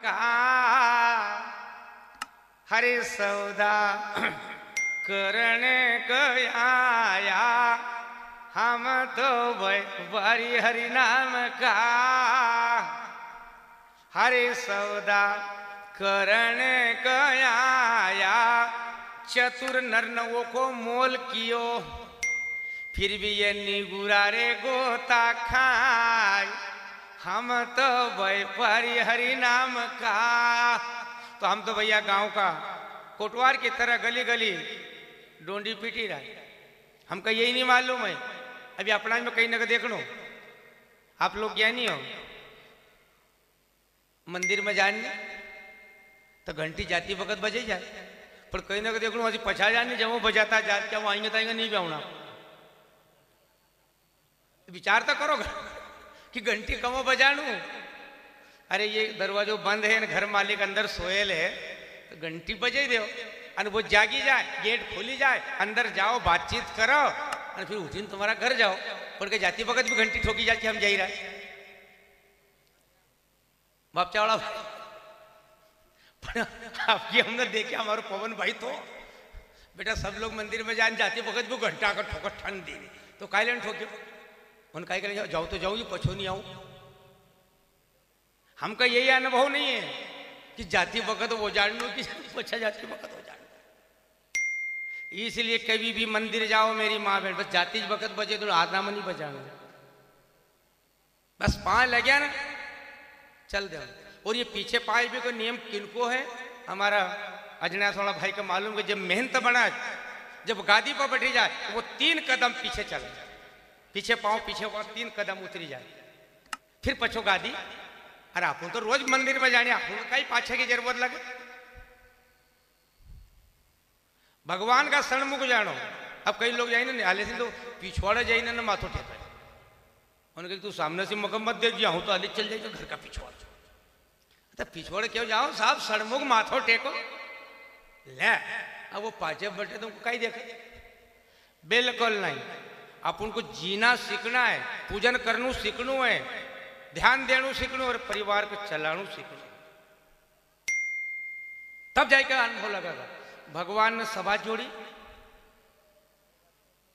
का हरे सौदा करने गया हम तो व्यापारी हरि नाम का हरे सौदा करने गया चतुर नरनवों को मोल कियो फिर भी ये निगुरारे गोता खाए हम तो व्यापारी हरि नाम का। तो हम तो भैया गांव का कोटवार की तरह गली गली डोंडी पीटी रहा है। हमको यही नहीं मालूम है अभी अपना में कहीं ना देख लो आप लोग ज्ञानी हो मंदिर में जाने तो घंटी जाती वक्त बजे जाए पर कहीं ना देख लो अभी पछा जाने जब वो बजाता जा क्या वो आएंगे ताएंगे नहीं बेवना विचार तो करो कि घंटी कमो बजानू। अरे ये दरवाजो बंद है घर मालिक अंदर सोयल है तो घंटी बजे दो और वो जागी जाए गेट खोली जाए अंदर जाओ बातचीत करो और फिर उठीन तुम्हारा घर जाओ पर के जाती वक्त भी घंटी ठोकी जाती हम जा रहा बाप चावड़ा आपकी हमने देखे हमारे पवन भाई तो बेटा सब लोग मंदिर में जाते वक्त वो घंटा का ठोकर ठंड दी तो काय लेन ठोक्यो उन काय करें जाओ तो जाऊँ पछो नहीं आऊँ। हमका यही अनुभव नहीं है कि जाती वक्त वो जान लो कि पछा जाती वक्त हो जान। इसलिए कभी भी मंदिर जाओ मेरी माँ बहन बस जाती वक्त बजे तो हाथ नाम नहीं बजाना बस पाँव लगे ना चल दे। और ये पीछे पाए भी कोई नियम किनको है हमारा अजनैया थोड़ा भाई का मालूम है जब मेहनत बना जब गादी पर बैठी जाए तो वो 3 कदम पीछे चले पीछे पाँव 3 कदम उतरी जाए फिर पछो गादी। अरे आप तो रोज मंदिर में जाने आप कहीं पाछे की जरूरत लगे भगवान का सन्मुख जानो। अब कई लोग जाए ना हाले से तो पिछवाड़ा जाए ना माथो टेका उन्होंने तू सामने से मकम मत देख हूँ तो हाले चल जाए घर का पिछवाड़ा तो पिछवाड़े क्यों जाओ साहब सड़मुख माथो टेको ले अब वो पाचे बैठे तुमको कहीं देखे बिल्कुल नहीं। अपन को जीना सीखना है पूजन करनू सीखनू है ध्यान देनू सीखनू और परिवार को चलानू सीखनू तब जाकर अनुभव लगेगा। भगवान ने सभा जोड़ी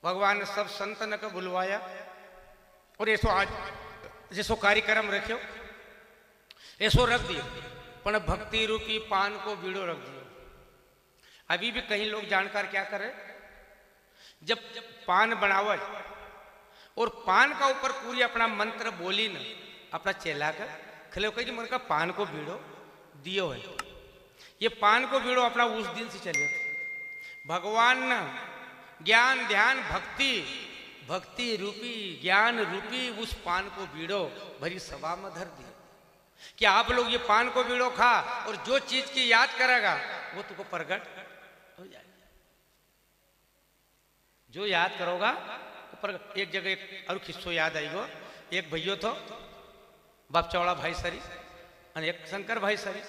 भगवान ने सब संतन को बुलवाया और ऐसो आज जैसो कार्यक्रम रखो ऐसो रख दियो पर भक्ति रूपी पान को बीड़ो रख दियो। अभी भी कहीं लोग जानकार क्या करे जब पान बनावट और पान का ऊपर पूरी अपना मंत्र बोली न अपना चेला कर खले कही मन का पान को बीड़ो दियो है ये पान को बीड़ो अपना उस दिन से चले भगवान न ज्ञान ध्यान भक्ति भक्ति रूपी ज्ञान रूपी उस पान को बीड़ो भरी सभा में धर दिया कि आप लोग ये पान को बीड़ो खा और जो चीज की याद करेगा वो तुमको प्रकट हो जाएगा जो याद करोगा तो प्रकट। एक जगह एक और किस्सो याद आएगो एक भैया तो बाप चौड़ा भाई सरी और एक शंकर भाई सरी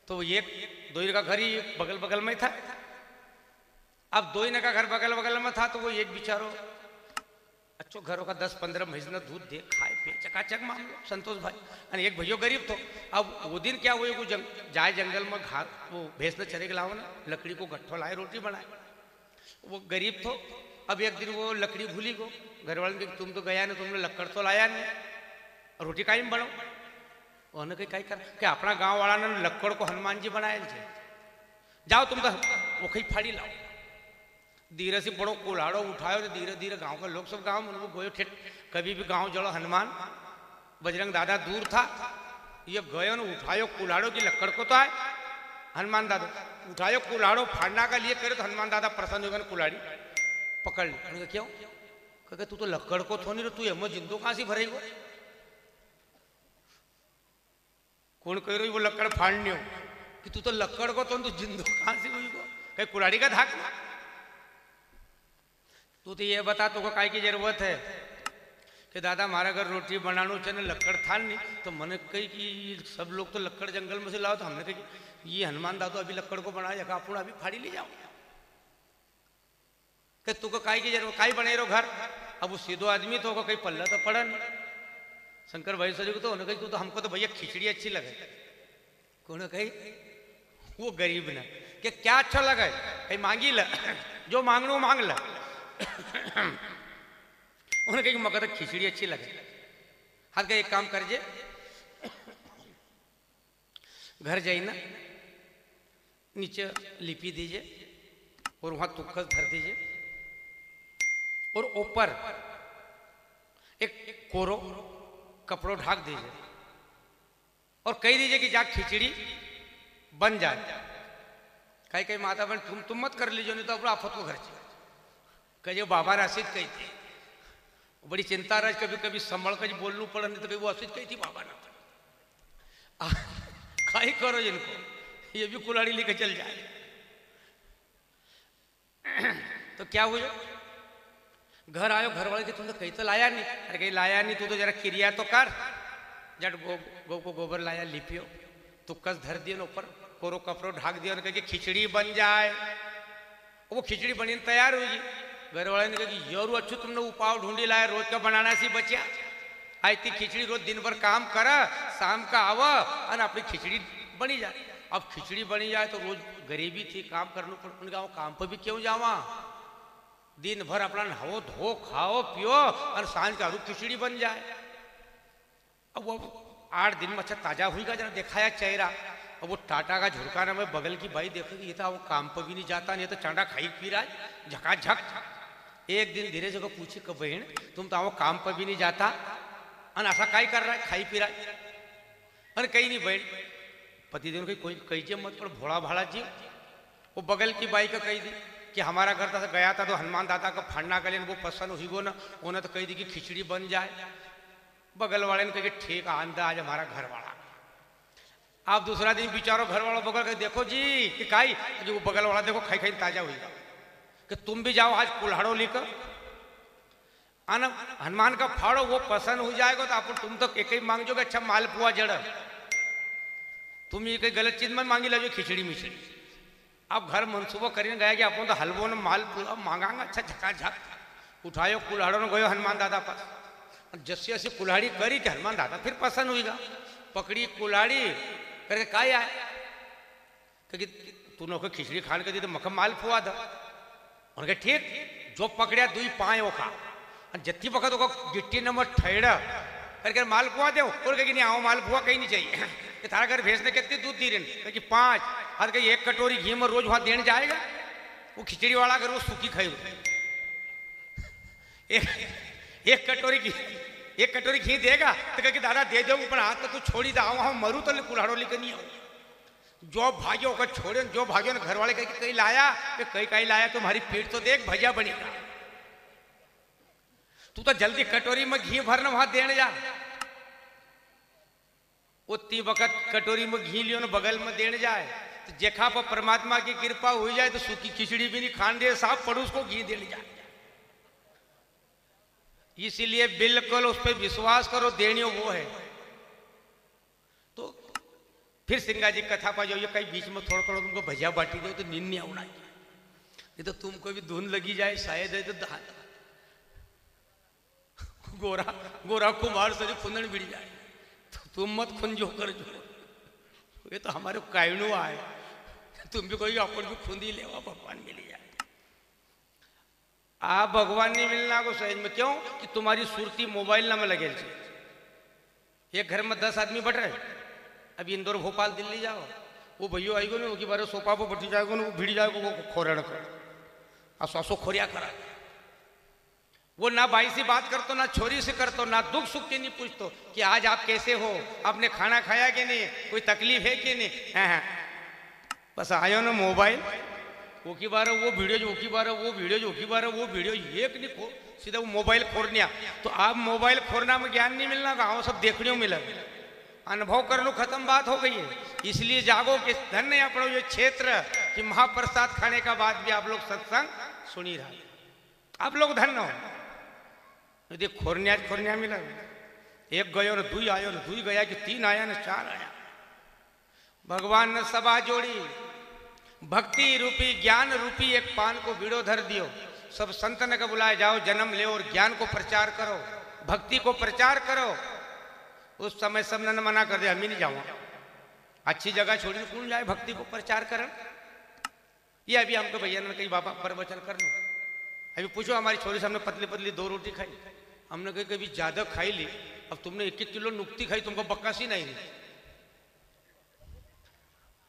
तो एक दोई का घर ही बगल बगल में था। अब दोई का घर बगल बगल में था तो वो एक बिचारो अच्छो घरों का 10-15 महीना दूध दे खाए पे चकाचक मामलो संतोष भाई और एक भैया गरीब तो अब वो दिन क्या हुए वो जाए जंगल में घास वो भैंस ने चरे के लाओ ना लकड़ी को गट्ठो लाए रोटी बनाए वो गरीब तो अब एक दिन वो लकड़ी भूली गो घर वाले ने तुम तो गया ना तुमने लकड़ तो लाया नहीं रोटी काई में बनाओ उन्होंने कहीं कर कि अपना गांव वाला ने लकड़ को हनुमान जी बनाए जाओ तुम तो वो कहीं फाड़ी लाओ धीरे से बड़ो कुल्हाड़ो उठायो तो धीरे धीरे गांव का लोग सब गांव में गयो ठेठ कभी भी गांव जड़ो हनुमान बजरंग दादा दूर था ये गयो ने उठायो कुल्हाड़ो की लकड़ को तो आए हनुमान दादा उठायो कुल्हाड़ो फाड़ना का लिए करे तो हनुमान दादा प्रसन्न होगा कुल्हाड़ी पकड़ ली क्यों क्योंकि तू तो लकड़ को थो नहीं तू एमो जिंदो कहाँ से भरेगो कौन कह रही वो लकड़ फाड़नी हो कि तू तो लकड़ को तो जिंदो कहाँ से हुई कहीं कुल्हाड़ी का धाक तू तो ये बता तो काय की जरूरत है कि दादा हमारा घर रोटी बनानो चाहिए लकड़ था नहीं तो मैंने कही कि सब लोग तो लकड़ जंगल में से लाओ तो हमने कही ये हनुमान दादो अभी लकड़ को बनाया अपन अभी फाड़ी ले जाओ कि तू को काय की जरूरत काय बने रहो घर अब वो सीधो आदमी तो कहीं पल्ला तो पड़ा नहीं शंकर भाई सर को तो उन्होंने कही तू तो हमको तो भैया खिचड़ी अच्छी लगे कौन कही वो गरीब ने कि क्या अच्छा लगे कहीं मांगी ल जो मांगनो मांग ल उन्हें कही मगर तो खिचड़ी अच्छी लगे हाथ का एक काम करजे घर जाइए ना नीचे लिपि दीजिए और वहां तुक्कस धर दीजिए और ऊपर एक कोरो कपड़ों ढाक दीजिए और कह दीजिए कि जा खिचड़ी बन जाए। कहीं माता बहन तुम मत कर लीजिए नहीं तो अपना आफत को घर कहिए बाबा राशिद कही थी बड़ी चिंता रह कभी कभी संभल कर बोलना पड़ा नहीं तो कभी वो असित कही थी बाबा ना खाई करो जिनको ये भी कुल्हाड़ी लेके चल जाए तो क्या हुआ घर आयो घर वाले के तुम तो कहीं तो लाया नहीं अरे कहीं लाया नहीं तू तो जरा क्रिया तो कर जट गौ को गोबर लाया लिपियो तुक्कस धर दिया ऊपर कोरो कपड़ो ढाक दिया कहा कि खिचड़ी बन जाए वो खिचड़ी बनी तैयार हुई घर वाले ने कहा कि योरू अच्छू तुमने उपाव ढूंढी लाया रोज का बनाना सी बचिया आई थी खिचड़ी रोज दिन भर काम करा शाम का आवा और अपनी खिचड़ी बनी जाए। अब खिचड़ी बनी जाए तो रोज गरीबी थी काम करना पड़ता काम पर भी क्यों जावा दिन भर अपना नहाओ धो खाओ पियो और सांझ का खिचड़ी बन जाए। अब वो 8 दिन में अच्छा ताजा हुईगा जरा दिखाया चेहरा अब वो टाटा का झुड़काना में बगल की भाई देखेगी ये तो वो काम पर भी नहीं जाता नहीं तो चांडा खाई पी रहा है झकाझक। एक दिन धीरे जगह पूछी कि बहन तुम तो वो काम पर भी नहीं जाता और ऐसा काई कर रहा है खाई पी रहा है अरे कहीं नहीं बहन पति देव कोई कही मत पर भोड़ा भाड़ा जी वो बगल की बाई का कही दी कि हमारा घर था गया था तो हनुमान दादा का फड़ना कर वो पसंद हुई वो ना उन्हें तो कही दी कि खिचड़ी बन जाए। बगल वाले ने कही ठीक आंदा आज हमारा घर वाला। आप दूसरा दिन बिचारो घर वालों बगल के देखो जी कि काई वो बगल वाला देखो खाई खाई ताजा हुई कि तुम भी जाओ आज कुल्हाड़ो लेकर आना हनुमान का फाड़ो वो पसंद हो जाएगा तो आप तुम तो एक ही मांग जोगे अच्छा मालपुआ जड़ तुम ये कहीं गलत चीज में मांगी लो खिचड़ी मिचड़ी। अब घर मनसूबो करने गया कि अपन तो हलवो ने मालपुआ मांगांगा अच्छा झकाझक उठायो कुल्हाड़ो ने गयो हनुमान दादा पास जैसे जैसे कुल्हाड़ी करी कि हनुमान दादा फिर पसंद हुईगा पकड़ी कुल्हाड़ी करके काय आए क्योंकि तूने को खिचड़ी खाने के दी तो मक्खन मालपुआ था उनके ठीक जो पकड़िया दुई पाए खा जत्ती वक्त को गिट्टी नंबर ठहरा करके मालपुआ दे और कहीं नहीं आओ मालपुआ कहीं नहीं चाहिए कि थारा घर भेजने कितनी दूध दी रही कि 5 और कहीं 1 कटोरी घी में रोज वहां देने जाएगा वो खिचड़ी वाला अगर वो सूखी खाई एक कटोरी घी देगा तो कह दादा दे दो ऊपर हाथ तो तू छोड़ी दा वहां मरू तो कुल्हाड़ो लेकर नहीं आओ जो भाइयों का छोड़े जो भाइयों ने घर वाले कहीं लाया कहीं लाया तुम्हारी पीठ तो देख भजिया बनेगा तू तो जल्दी कटोरी में घी भरना वहां देने जा उतनी वक्त कटोरी में घी लियो ना बगल में देने जाए तो जेखा पर परमात्मा की कृपा हो जाए तो सूखी खिचड़ी भी नहीं खान दे साहब पड़ोस को घी देने जाए। इसीलिए बिल्कुल उस पर विश्वास करो देनियो वो है। तो फिर सिंगा जी कथा पा जाओ ये कहीं बीच में थोड़ा थोड़ा तुमको भजिया बांटी दो तो नींद नहीं आना ये तो तुमको भी धुन लगी जाए शायद है तो गोरा गोरा कुमार से खुंदन बिड़ जाए तो तुम मत खुंजो कर जो ये तो हमारे कायणु आए तुम भी कोई अपन भी खुंदी लेवा भगवान मिल जाए। आप भगवान नहीं मिलना को सहज में क्यों कि तुम्हारी सुरती मोबाइल ना में लगे एक घर में 10 आदमी बैठ रहे अभी इंदौर भोपाल दिल्ली जाओ वो भैया आएगो नहीं वो बारे सोफा पर बैठी जाएगा ना वो भिड़ जाएगा वो खोरण कर सो खोरिया करा वो ना भाई से बात करतो ना छोरी से करतो ना दुख सुख के नहीं पूछतो कि आज आप कैसे हो आपने खाना खाया कि नहीं कोई तकलीफ है कि नहीं हाँ बस आयो ना मोबाइल वो की बार वो वीडियो जो की बार वो वीडियो जो की बार वो वीडियो एक नहीं खो सीधा वो मोबाइल खोरनिया तो आप मोबाइल खोरना में ज्ञान नहीं मिलना गाँव सब देखने को मिला अनुभव कर लो खत्म बात हो गई है। इसलिए जागो कि धन्य अपना ये क्षेत्र कि महाप्रसाद खाने का बाद भी आप लोग सत्संग सुनी रहा आप लोग धन्य हो यदि खोरनिया मिला एक गयो न दुई आयो न दुई गया कि 3 आया न 4 आया भगवान ने सभा जोड़ी भक्ति रूपी ज्ञान रूपी एक पान को बीड़ो धर दियो सब संतन का बुलाए जाओ जन्म ले और ज्ञान को प्रचार करो भक्ति को प्रचार करो। उस समय सब ने मना कर दिया हम ही नहीं जाऊंगा अच्छी जगह छोड़ी तो कौन जाए भक्ति को प्रचार करन। ये अभी हमको भैया ने कही बाबा प्रवचन कर लो, अभी पूछो हमारी छोरी से हमने पतली पतली 2 रोटी खाई, हमने कही कभी ज्यादा खाई ली, अब तुमने 1-1 किलो नुक्ति खाई, तुमको बक्कासी नहीं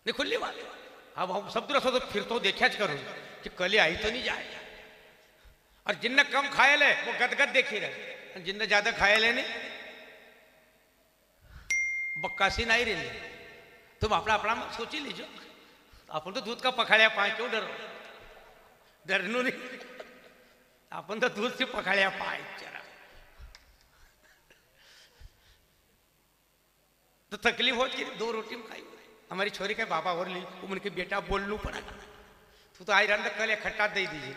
खुली बात। अब हम सब तरह तो फिर तो देखा करो कि कल आई तो नहीं जाए, और जिनने कम खाए ले वो गदगद देखी रहे, जिनने ज्यादा खाए ले नहीं बक्कासी नहीं रही। तुम अपना अपना सोची लीजो, अपन तो दूध का पखाड़िया पाए, क्यों डरो, डरनू नहीं, अपन तो दूध से पखाड़िया पाए जरा तो तकलीफ होती 2 रोटी में खाई। हमारी छोरी के बाबा और ली, उनके बेटा बोलनू पड़ा, तू तो आई रहा कल खट्टा दे दीजिए।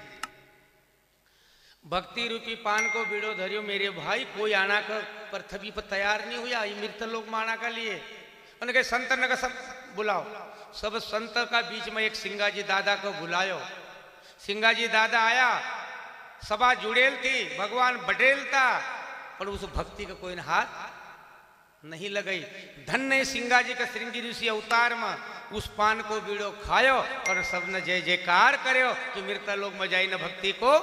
भक्ति रूपी पान को बीड़ो धरियो मेरे भाई, कोई आना का पृथ्वी पर तैयार नहीं हुआ, ये मृत लोग माना का लिए। उन्होंने कहा संत ने सब बुलाओ, सब संत का बीच में एक सिंगाजी दादा को बुलायो। सिंगाजी दादा आया, सभा जुड़ेल थी, भगवान बटेल था, पर उस भक्ति का कोई हाथ नहीं लगाई। धन्य सिंगाजी का श्रृंगी ऋषि अवतार में उस पान को बीड़ो खायो और सबने जय जयकार करो कि मृत लोग में जाई न भक्ति को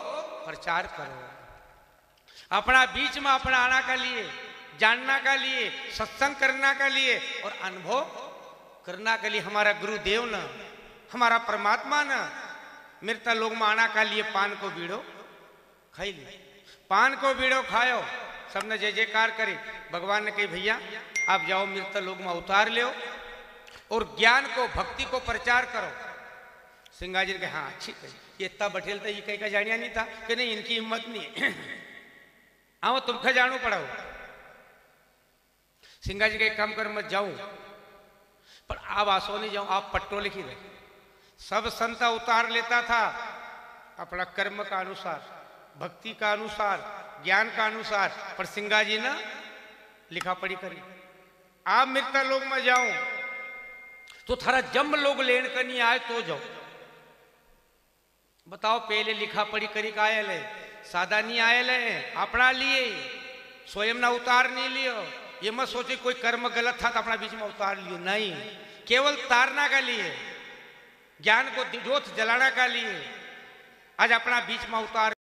प्रचार करो। अपना बीच में अपना आना का लिए, जानना का लिए, सत्संग करना का लिए और अनुभव करना के लिए हमारा गुरुदेव न, हमारा परमात्मा न मृत लोग में आना का लिए पान को बीड़ो खाई ली। पान को बीड़ो खायो, सबने जय जयकार करे। भगवान ने कही भैया आप जाओ मृत लोग में अवतार ले और ज्ञान को भक्ति को प्रचार करो। सिंगाजी ने कहा हाँ अच्छी कही, ये इतना बठेल था, ये कहीं का जानिया नहीं था कि नहीं इनकी हिम्मत नहीं आओ तुमको जानो पड़ा हो। सिंगाजी के काम कर मत जाऊं, पर आप आसो नहीं जाऊं, आप पट्टो लिखी रहे। सब संत उतार लेता था अपना कर्म का अनुसार, भक्ति का अनुसार, ज्ञान का अनुसार, पर सिंगाजी ने लिखा पढ़ी करी। आप मृत लोग में जाऊं तो थारा जम लोग लेन कर नहीं आए तो जाओ। बताओ पहले लिखा पढ़ी करी का आयल है, सादा नहीं आयल है, अपना लिए स्वयं ना उतार नहीं लियो। ये मत सोचे कोई कर्म गलत था तो अपना बीच में उतार लियो, नहीं, केवल तारना का लिए, ज्ञान को जोत जलाना का लिए आज अपना बीच में उतार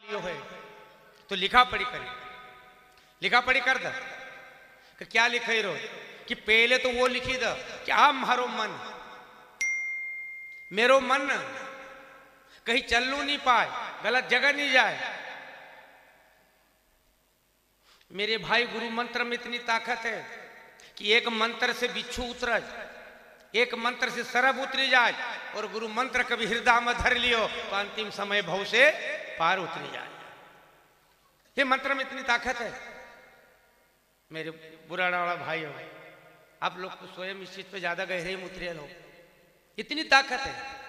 लियो है। तो लिखा पढ़ी करी, लिखा पढ़ी कर द कि क्या लिखे रो कि पहले तो वो लिखी द कि आप मारो मन, मेरो मन कहीं चलू नहीं पाए, गलत जगह नहीं जाए। मेरे भाई गुरु मंत्र में इतनी ताकत है कि एक मंत्र से बिच्छू उतर, एक मंत्र से सरब उतरी जाए, और गुरु मंत्र कभी हृदय में धर लियो तो अंतिम समय भव से पार उतरी जाए। ये मंत्र में इतनी ताकत है। मेरे बुराड़ा वाला भाई हो, आप लोग को स्वयं इस चीज पे ज्यादा गहरे में उतरे हो, इतनी ताकत है।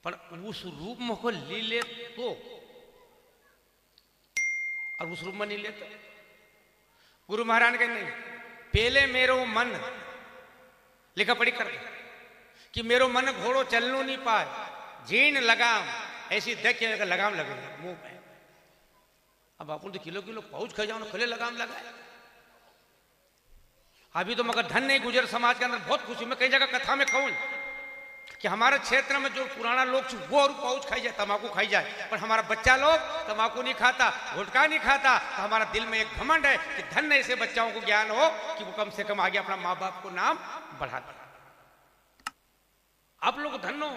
पर उस रूप में को ले ले तो, और उस रूप में नहीं लेते। गुरु महाराज के नहीं, पहले मेरो मन लिखा पढ़ी कर कि मेरो मन घोड़ो चलनू नहीं पाए, जीन लगाम ऐसी देख के लगाम लगे मुंह पे। अब आप तो किलो किलो पाउच खा जाओ ना, खले लगाम लगाए। अभी तो मगर धन नहीं गुजर समाज के अंदर बहुत खुशी में कई जगह कथा में कहूं कि हमारे क्षेत्र में जो पुराना लोग वो और पाउच खाई जाए, तंबाकू खाई जाए, पर हमारा बच्चा लोग तंबाकू नहीं खाता, गुटखा नहीं खाता। तो हमारा दिल में एक घमंड है कि धन ऐसे बच्चों को ज्ञान हो कि वो कम से कम आगे अपना माँ बाप को नाम बढ़ा दे। आप लोग धन हो।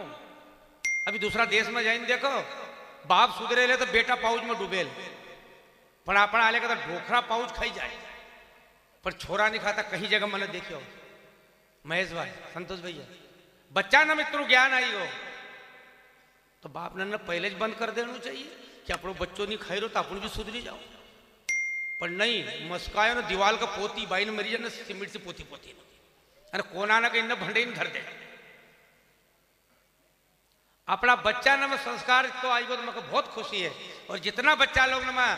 अभी दूसरा देश में जाइन देखो, बाप सुधरे ले तो बेटा पाउच में डूबेल, पर अपना आले का तो ढोखरा पाउच खाई जाए, पर छोरा नहीं खाता। कहीं जगह मैंने देखियो महेश भाई, संतोष भैया, बच्चा ना मित्रों ज्ञान आई हो तो बाप ने पहले बंद कर देना चाहिए कि अपनो बच्चों नहीं खाई रो तो अपन भी सुधरी जाओ। पर नहीं, मस्कायो ना दीवाल का पोती बाई ने मरी जाए ना सिमट से पोती पोती अरे कोना ना कहीं भंडे नहीं धर दे। अपना बच्चा न में संस्कार तो आई तो मेरे बहुत खुशी है। और जितना बच्चा लोग न मैं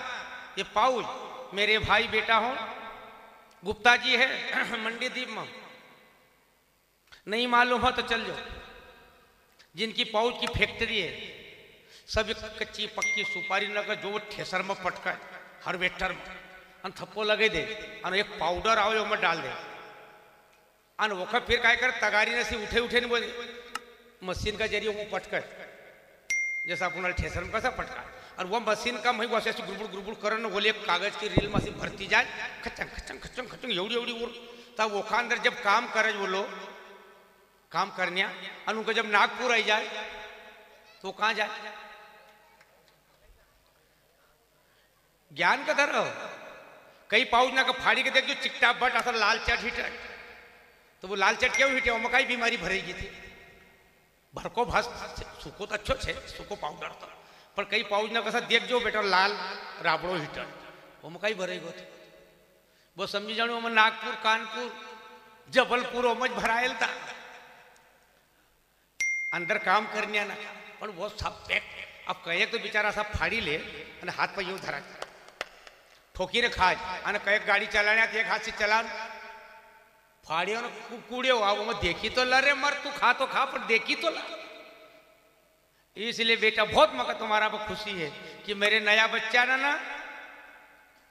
ये पाउच, मेरे भाई बेटा हो गुप्ता जी है मंडी द्वीप में, नहीं मालूम हो तो चल जाओ, जिनकी पाउच की फैक्ट्री है, सब कच्ची पक्की सुपारी लगा जो ठेसर में पटका हर वेटर में थप्पो लगे दे और एक पाउडर आओ में डाल दे, आणि वखत फिर काय कर तगारी नसी उठे उठे नहीं बोले मशीन का जरिए वो पटकर जैसा अपना ठेसर में कैसा पटका और वो मशीन का मैं वैसे गुड़बुड़ गुड़बुड़ करन बोले कागज की रील मशीन भरती जाए खचंग खचंग खचंग खचंग एवढी एवढी वो तब वो अंदर जब काम करे वो लोग काम करने और उनको जब नागपुर आई जाए तो कहाँ जाए ज्ञान का दर कई पाउज ना का फाड़ी के देख जो चिकटा बट असर लाल चट हिट तो वो लाल चट क्यों हिटे वो मकाई बीमारी भरेगी थी भरको भस सुको तो अच्छो छे सुको पाउडर तो पर कई पाउज ना कसा देख जो बेटा लाल राबड़ो हिटर वो मकाई भरेगो थी वो समझी जानो हम नागपुर कानपुर जबलपुर ओमज भरायल था अंदर काम करने ना पर वो सब पैक अब कहे तो बेचारा सब फाड़ी ले और हाथ पर यूं धरा ठोकी ने खाज और कहे गाड़ी चलाने एक हाथ से चला फाड़ियों ने कूड़े हुआ वो मैं देखी तो लरे मर तू खा तो खा पर देखी तो ला इसलिए बेटा बहुत मगर तुम्हारा पर खुशी है कि मेरे नया बच्चा ना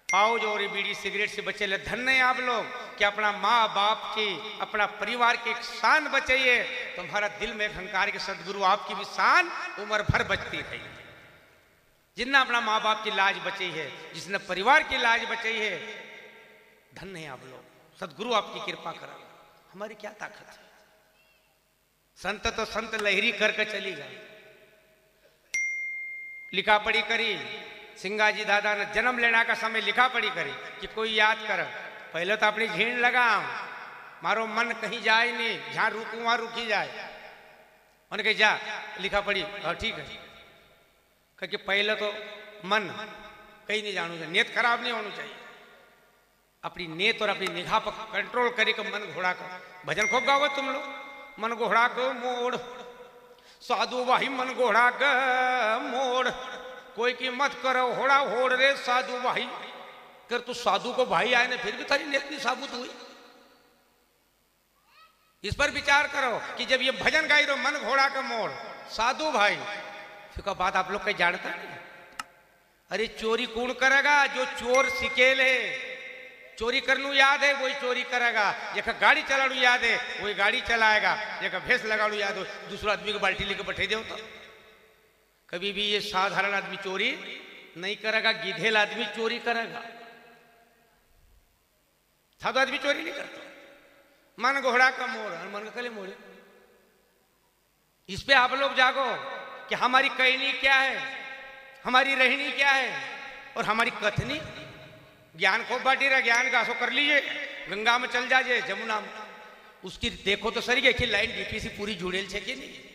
पाउज और बीड़ी सिगरेट से बचे ले धन्य है आप लोग कि अपना माँ बाप की अपना परिवार की एक शान बचाइए तुम्हारा दिल में अहंकार के सदगुरु आपकी भी शान उम्र भर बचती रही जितना अपना माँ बाप की लाज बची है जिसने परिवार की लाज बचाई है धन्य है आप लोग सदगुरु आपकी कृपा करा हमारी क्या ताकत है संत तो संत लहरी करके चली गई लिखा पढ़ी करी सिंगाजी दादा ने जन्म लेना का समय लिखा पढ़ी करी कि कोई याद कर पहले तो अपनी झीण लगा मारो मन कहीं जाए नहीं जहां रुकू वहां रुकी जाए उन्होंने कही जा लिखा पढ़ी हाँ ठीक है क्योंकि पहले तो मन कहीं नहीं जाना चाहिए नेत खराब नहीं होना चाहिए अपनी नेत और अपनी निगाह पर कंट्रोल करे का मन घोड़ा का भजन खूब गाओ तुम लोग मन घोड़ा को मोड़ साधु भाई मन घोड़ा का मोड़ कोई की मत करो होड़ा होड़ रे साधु भाई कर तू साधु को भाई आए ना फिर भी थारी नेतनी साबुत हुई इस पर विचार करो कि जब ये भजन गाई रहो मन घोड़ा का मोड़ साधु भाई फिर का बात आप लोग कहीं जानता नहीं अरे चोरी कौन करेगा जो चोर सिकेल है चोरी करनू याद है वही चोरी करेगा जेका गाड़ी चलानू याद है वही गाड़ी चलाएगा जेका भैंस लगानू याद हो दूसरा आदमी को बाल्टी लेकर बैठे दो तो कभी भी ये साधारण आदमी चोरी नहीं करेगा गिधेल आदमी चोरी करेगा साधु आदमी चोरी नहीं करता मन घोड़ा का मोड़ मन कले मोड़े इस पे आप लोग जागो कि हमारी कहनी क्या है हमारी रहनी क्या है और हमारी कथनी ज्ञान को बाटी रहा ज्ञान का सो कर लीजिए गंगा में चल जाइए जमुना में उसकी देखो तो सही कि लाइन डीपी से पूरी जुड़ेल है कि नहीं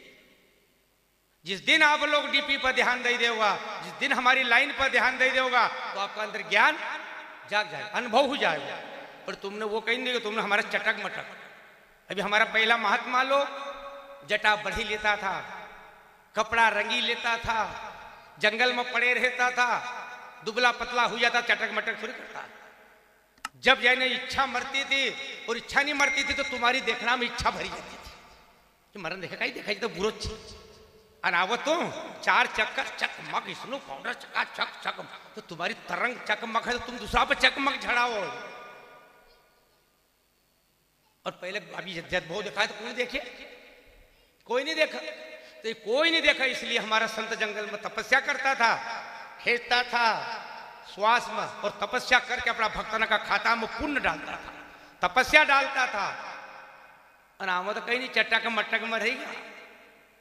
जिस दिन आप लोग डीपी पर ध्यान दे देगा जिस दिन हमारी लाइन पर ध्यान दे देगा तो आपका अंदर ज्ञान जाग जाए अनुभव हो जाएगा पर तुमने वो कहीं नहीं तुमने हमारा चटक मटक अभी हमारा पहला महात्मा लोग जटा बढ़ी लेता था कपड़ा रंगी लेता था जंगल में पड़े रहता था दुबला पतला हो जाता चटक मटक थोड़ी करता जब जाने इच्छा मरती थी और इच्छा नहीं मरती थी तो तुम्हारी देखना में इच्छा भरी जाती थी कि मरण देखा ही तो बुरो अनावत तो चार चक्कर चकमक स्नो पाउडर चका चक चक तो तुम्हारी तरंग चकमक है तो तुम दूसरा पर चकमक झड़ाओ और पहले अभी जब बहुत देखा है तो कोई देखे कोई नहीं देखा तो कोई नहीं देखा इसलिए हमारा संत जंगल में तपस्या करता था खेचता था श्वास में और तपस्या करके अपना भक्तन का खाता में पुण्य डालता था तपस्या डालता था अनावत कहीं नहीं चट्टा का मटक में रहेगा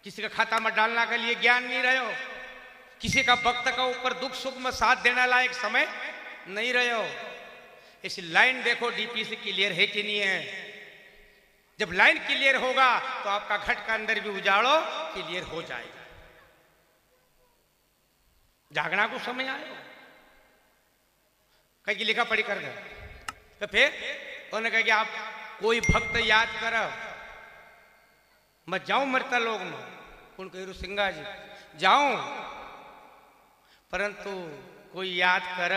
किसी का खाता में डालना के लिए ज्ञान नहीं रहे हो किसी का भक्त का ऊपर दुख सुख में साथ देने लायक समय नहीं रहे हो इस लाइन देखो डीपी से क्लियर है कि नहीं है जब लाइन क्लियर होगा तो आपका घट का अंदर भी उजाड़ो क्लियर हो जाएगा जागना को समय आए कहीं की लिखा पढ़ी कर दे तो फिर उन्होंने कहा कि आप कोई भक्त याद करो मैं जाऊं मरता लोग में कौन कह सिंगा जी जाऊं परंतु कोई याद कर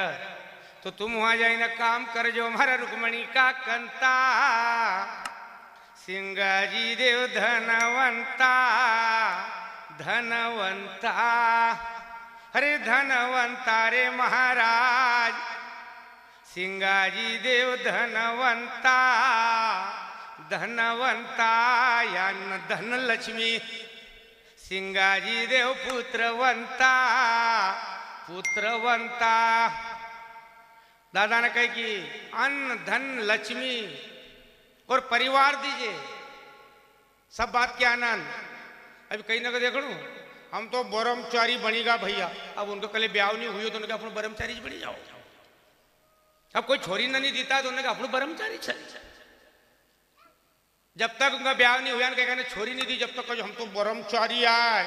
तो तुम वहां जाए ना काम कर जो हमारा रुक्मणी का कंता सिंगा जी देव धनवंता धनवंता हरे धनवंता रे महाराज सिंगाजी देव धनवंता धनवंता यान धनलक्ष्मी सिंगाजी देव पुत्रवंता पुत्रवंता। दादा ने कहे कि अन्न धन लक्ष्मी और परिवार दीजिए, सब बात के आनंद। अभी कहीं ना कहीं देख लू हम तो ब्रह्मचारी बनेगा भैया, अब उनको कल ब्याह नहीं हुई तो उन्होंने अपने ब्रह्मचारी बनी जाओ। अब कोई छोरी नहीं देता तो उन्होंने अपने ब्रह्मचारी चल। जब तक उनका ब्याह नहीं हुआ कहने छोरी नहीं दी, जब तक हम तो ब्रह्मचारी आए।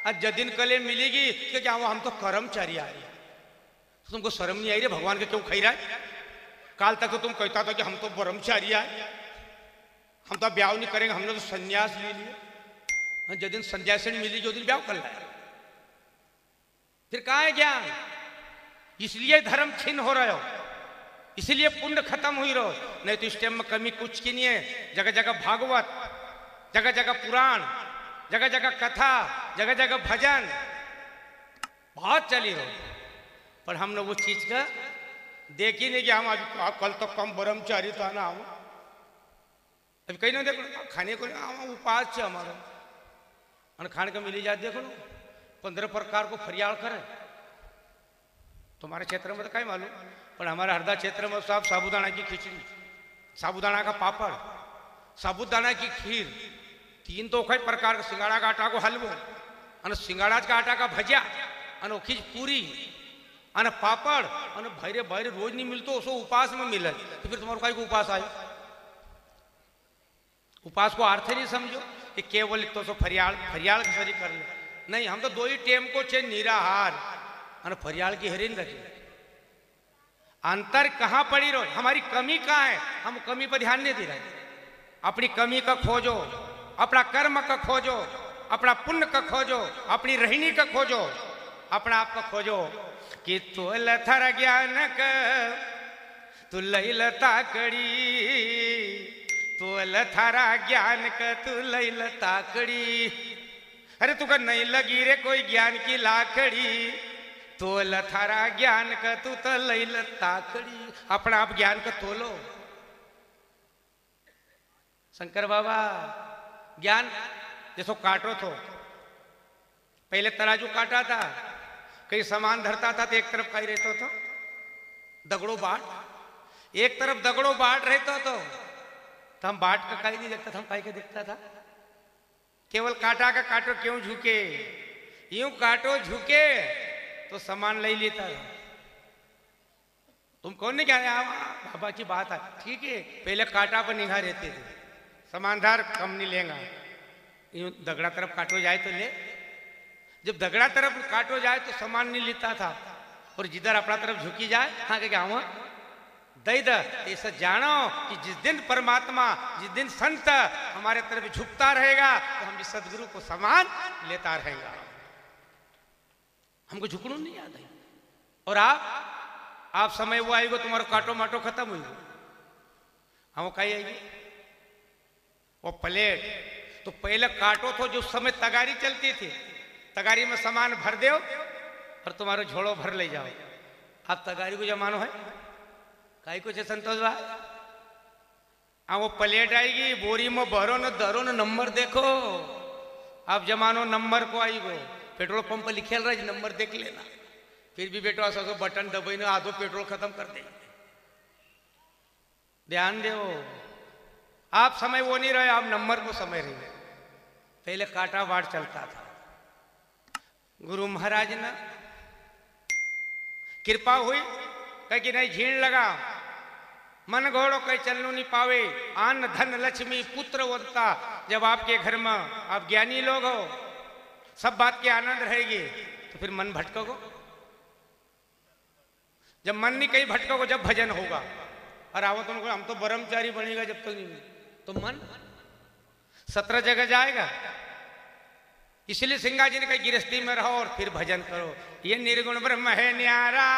आज जदिन कले मिलेगी कि क्या हम तो कर्मचारी आए। तो तुमको शर्म नहीं आई रे भगवान के क्यों खाई रहा है? काल तक तो तुम कहता था कि हम तो ब्रह्मचारी आए, हम तो ब्याह नहीं करेंगे, हमने तो संन्यास ले लिया। जदिन संन्यासी मिली जो दिन ब्याह कर लाया। फिर कहाँ है ज्ञान? इसलिए धर्म छिन्न हो रहे हो, इसलिए पुण्य खत्म हुई रहो। नहीं तो इस टाइम में कमी कुछ की नहीं है। जगह जगह भागवत, जगह जगह पुराण, जगह जगह कथा, जगह जगह भजन बहुत चली रहो। पर हमने वो चीज का देखी नहीं कि हम अभी कल तक कम ब्रह्मचारी था ना। हम अभी कहीं ना देखो खाने को उपास है हमारा और खाने का मिली जाती। देखो 15 प्रकार को फरियाल करे। तुम्हारे क्षेत्र में तो कहीं मालूम, पर हमारे हरदा क्षेत्र में साहब साबूदाना की खिचड़ी, साबूदाना का पापड़, साबूदाना की खीर, 3 तो कई प्रकार का सिंगाड़ा का आटा को हलवो और सिंगाड़ा का आटा का भजिया और खींच पूरी और पापड़ और भैरे भैरे रोज नहीं मिलते उसको उपास में मिले। तो फिर तुम्हारे को उपास आए? उपास को अर्थ नहीं समझो कि केवल तो सो फरियाल फरियाल के शरीर कर ले। नहीं, हम तो 2 ही टेम को चे निराहार और फरियाल की हरिन रखे। अंतर कहाँ पड़ी रहो? हमारी कमी कहाँ है? हम कमी पर ध्यान नहीं दे रहे। अपनी कमी का खोजो, अपना कर्म का खोजो, अपना पुण्य का खोजो, अपनी रहनी का खोजो, अपना आप का खोजो। कि तू लथर ज्ञान का तू लैलता कड़ी, तू लथारा ज्ञान का तू लैलता कड़ी। अरे तुका नहीं लगी रे कोई ज्ञान की लाकड़ी, तो लथारा ज्ञान का तू तो लैलता कड़ी। अपना आप ज्ञान का तोलो। शंकर बाबा ज्ञान जैसो काटो तो पहले तराजू काटा था, कहीं सामान धरता था तो एक तरफ कहीं रहता था दगड़ो बाट, एक तरफ दगड़ो बाट रहता तो हम बाट का काई नहीं देखता था, हम काई का देखता था? केवल काटा का काटो क्यों झुके, यूं काटो झुके तो सामान ले लेता था। तुम कौन नहीं कह रहे? बाबा की बात है, ठीक है। पहले काटा पर निगाह रहते थे, सामानदार कम नहीं लेगा। यूं दगड़ा तरफ काटो जाए तो ले, जब दगड़ा तरफ काटो जाए तो सामान नहीं लेता था। और जिधर अपना तरफ झुकी जाए हाँ क्या हुआ दई द। ऐसा जानो कि जिस दिन परमात्मा, जिस दिन संत हमारे तरफ झुकता रहेगा तो हम इस सदगुरु को सामान लेता रहेगा। हमको झुकना नहीं याद है। और आप समय वो आएगा तुम्हारा काटो माटो खत्म हुई, हम कहीं आएगी वो प्लेट। तो पहले काटो तो जो समय तगारी चलती थी, तगारी में सामान भर दो और तुम्हारा झोड़ो भर ले जाओ। अब तगारी को जमानो है काई कुछ संतोष भाई। वो प्लेट आएगी, बोरी में भरो न धरो न नंबर देखो। अब जमानो नंबर को आएगो, पेट्रोल पंप पर लिखेल रहा नंबर देख लेना। फिर भी बेटो ऐसा बटन दबाई ना आधो पेट्रोल खत्म कर दे। ध्यान दो, आप समय वो नहीं रहे, आप नंबर को समय रहे। पहले काटा बाट चलता था। गुरु महाराज ने कृपा हुई कह कि नहीं झीण लगा, मन घोड़ो कहीं चलनो नहीं पावे, अन्न धन लक्ष्मी पुत्र वंता। जब आपके घर में आप ज्ञानी लोग हो, सब बात के आनंद रहेगी, तो फिर मन भटकोगे। जब मन नहीं कहीं भटकोगे, जब भजन होगा। और आओ तुमको हम तो ब्रह्मचारी बनेगा जब तक नहीं, तो मन 17 जगह जाएगा। इसलिए सिंगा जी ने कहा गिरस्ती में रहो और फिर भजन करो। ये निर्गुण ब्रह्म है न्यारा,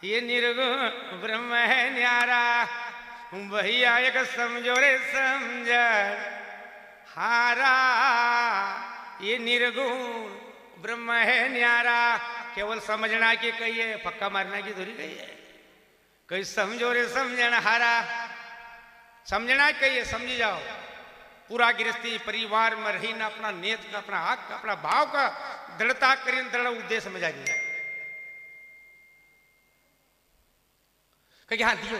ये निर्गुण ब्रह्म है न्यारा, वही आएगा समझो रे समझ हारा। ये निर्गुण ब्रह्म है न्यारा, केवल समझना की कहिए, पक्का मारना की थोड़ी कही है। कहीं समझो रे समझन हारा। समझना है कहिए, समझी जाओ। पूरा गृहस्थी परिवार में रही ना अपना नेत का, अपना हक का, अपना भाव का दृढ़ता करिए, दृढ़ उद्देश्य में जाइए। कहिए हाँ दियो